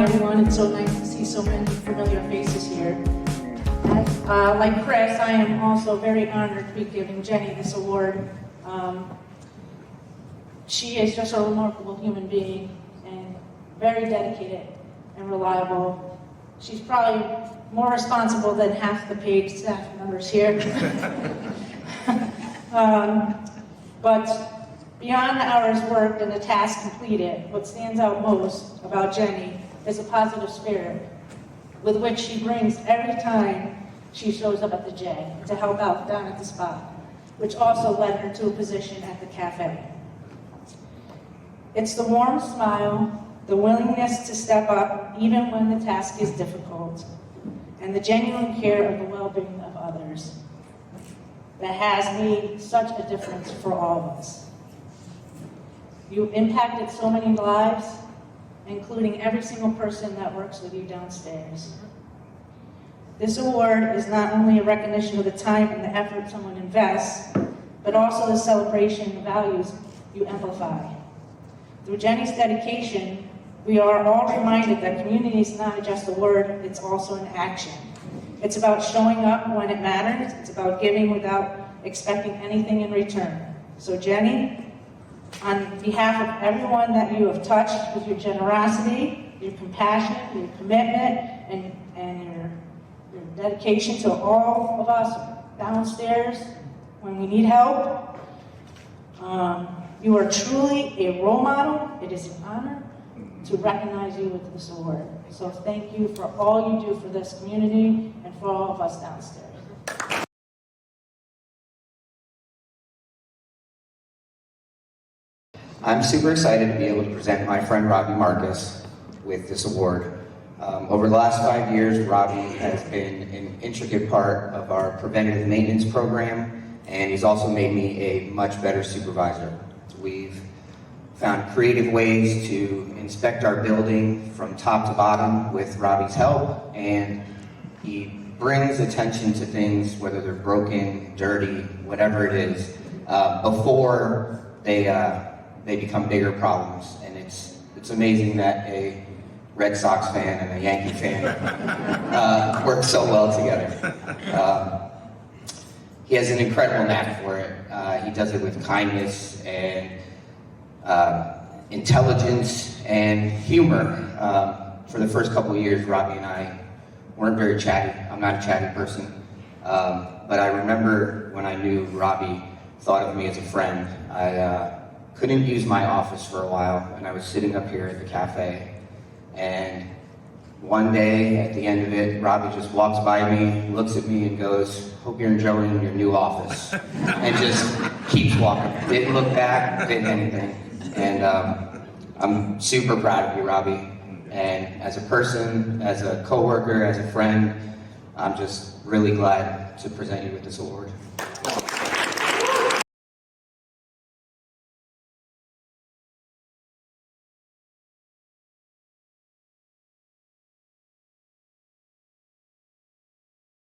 Everyone, it's so nice to see so many familiar faces here. Like Chris, I am also very honored to be giving Jenny this award. She is just a remarkable human being and very dedicated and reliable. She's probably more responsible than half the paid staff members here. But beyond the hours worked and the tasks completed, what stands out most about Jenny is a positive spirit with which she brings every time she shows up at the J to help out down at the spot, which also led her to a position at the cafe. It's the warm smile, the willingness to step up even when the task is difficult, and the genuine care of the well-being of others that has made such a difference for all of us. You've impacted so many lives, including every single person that works with you downstairs. This award is not only a recognition of the time and the effort someone invests, but also the celebration of values you amplify. Through Jenny's dedication, we are all reminded that community is not just a word, it's also an action. It's about showing up when it matters, it's about giving without expecting anything in return. So Jenny, on behalf of everyone that you have touched with your generosity, your compassion, your commitment, and your dedication to all of us downstairs when we need help, you are truly a role model. It is an honor to recognize you with this award. So thank you for all you do for this community and for all of us downstairs. I'm super excited to be able to present my friend Robbie Marcus with this award. Over the last 5 years, Robbie has been an intricate part of our preventative maintenance program, and he's also made me a much better supervisor. We've found creative ways to inspect our building from top to bottom with Robbie's help, and he brings attention to things, whether they're broken, dirty, whatever it is, before they become bigger problems. And it's amazing that a Red Sox fan and a Yankee fan work so well together. He has an incredible knack for it. He does it with kindness and intelligence and humor. For the first couple of years, Robbie and I weren't very chatty. I'm not a chatty person. But I remember when I knew Robbie thought of me as a friend, I couldn't use my office for a while, and I was sitting up here at the cafe. And one day, at the end of it, Robbie just walks by me, looks at me, and goes, "Hope you're enjoying your new office," and just keeps walking. Didn't look back, didn't anything. And I'm super proud of you, Robbie. And as a person, as a coworker, as a friend, I'm just really glad to present you with this award.